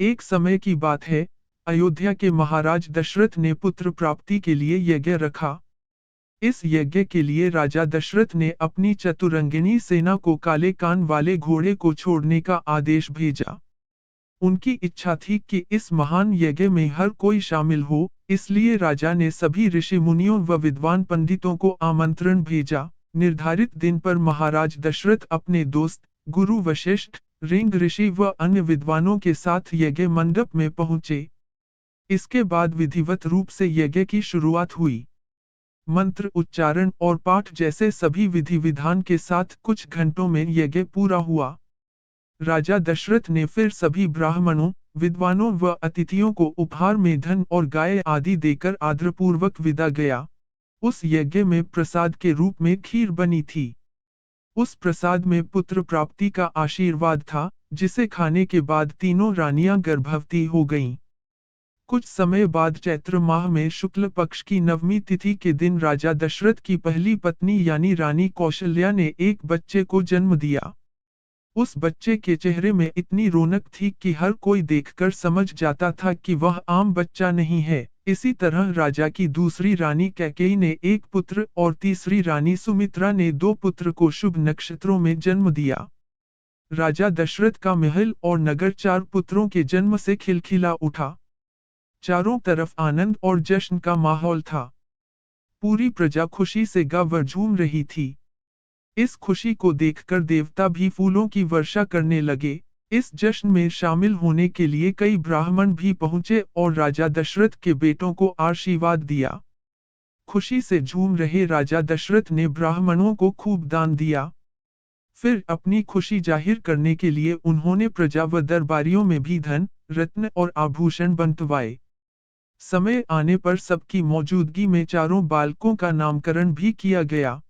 एक समय की बात है, अयोध्या के महाराज दशरथ ने पुत्र प्राप्ति के लिए यज्ञ रखा। इस यज्ञ के लिए राजा दशरथ ने अपनी चतुरंगिनी सेना को काले कान वाले घोड़े को छोड़ने का आदेश भेजा। उनकी इच्छा थी कि इस महान यज्ञ में हर कोई शामिल हो, इसलिए राजा ने सभी ऋषि मुनियों व विद्वान पंडितों को आमंत्रण भेजा। निर्धारित दिन पर महाराज दशरथ अपने दोस्त, गुरु वशिष्ठ, ऋंग ऋषि व अन्य विद्वानों के साथ यज्ञ मंडप में पहुंचे। इसके बाद विधिवत रूप से यज्ञ की शुरुआत हुई। मंत्र उच्चारण और पाठ जैसे सभी विधि विधान के साथ कुछ घंटों में यज्ञ पूरा हुआ। राजा दशरथ ने फिर सभी ब्राह्मणों, विद्वानों व अतिथियों को उपहार में धन और गाय आदि देकर आदरपूर्वक विदा गया। उस यज्ञ में प्रसाद के रूप में खीर बनी थी। उस प्रसाद में पुत्र प्राप्ति का आशीर्वाद था, जिसे खाने के बाद तीनों रानियां गर्भवती हो गईं। कुछ समय बाद चैत्र माह में शुक्ल पक्ष की नवमी तिथि के दिन राजा दशरथ की पहली पत्नी यानी रानी कौशल्या ने एक बच्चे को जन्म दिया। उस बच्चे के चेहरे में इतनी रौनक थी कि हर कोई देखकर समझ जाता था कि वह आम बच्चा नहीं है। इसी तरह राजा की दूसरी रानी कैकेयी ने एक पुत्र और तीसरी रानी सुमित्रा ने दो पुत्र को शुभ नक्षत्रों में जन्म दिया। राजा दशरथ का महल और नगर चार पुत्रों के जन्म से खिलखिला उठा। चारों तरफ आनंद और जश्न का माहौल था। पूरी प्रजा खुशी से गा व झूम रही थी। इस खुशी को देखकर देवता भी फूलों की वर्षा करने लगे। इस जश्न में शामिल होने के लिए कई ब्राह्मण भी पहुंचे और राजा दशरथ के बेटों को आशीर्वाद दिया। खुशी से झूम रहे राजा दशरथ ने ब्राह्मणों को खूब दान दिया। फिर अपनी खुशी जाहिर करने के लिए उन्होंने प्रजा व दरबारियों में भी धन, रत्न और आभूषण बंटवाए। समय आने पर सबकी मौजूदगी में चारों बालकों का नामकरण भी किया गया।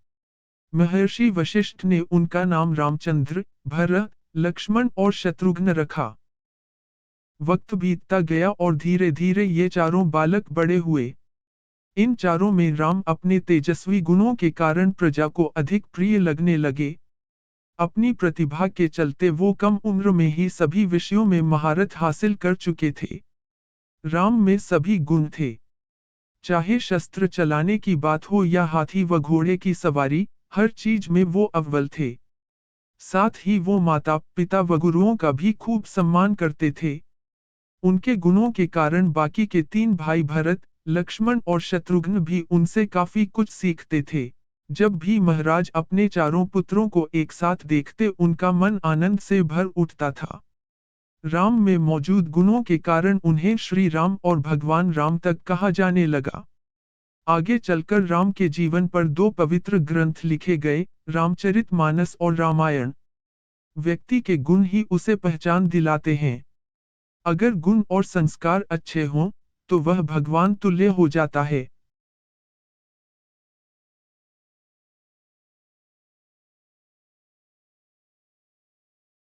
महर्षि वशिष्ठ ने उनका नाम रामचंद्र, भरत, लक्ष्मण और शत्रुघ्न रखा। वक्त बीतता गया और धीरे धीरे ये चारों बालक बड़े हुए। इन चारों में राम अपने तेजस्वी गुणों के कारण प्रजा को अधिक प्रिय लगने लगे। अपनी प्रतिभा के चलते वो कम उम्र में ही सभी विषयों में महारत हासिल कर चुके थे। राम में सभी गुण थे। चाहे शस्त्र चलाने की बात हो या हाथी व घोड़े की सवारी, हर चीज में वो अव्वल थे। साथ ही वो माता पिता व गुरुओं का भी खूब सम्मान करते थे। उनके गुणों के कारण बाकी के तीन भाई भरत, लक्ष्मण और शत्रुघ्न भी उनसे काफी कुछ सीखते थे। जब भी महाराज अपने चारों पुत्रों को एक साथ देखते उनका मन आनंद से भर उठता था। राम में मौजूद गुणों के कारण उन्हें श्री राम और भगवान राम तक कहा जाने लगा। आगे चलकर राम के जीवन पर दो पवित्र ग्रंथ लिखे गए, रामचरितमानस और रामायण। व्यक्ति के गुण ही उसे पहचान दिलाते हैं। अगर गुण और संस्कार अच्छे हों, तो वह भगवान तुल्य हो जाता है।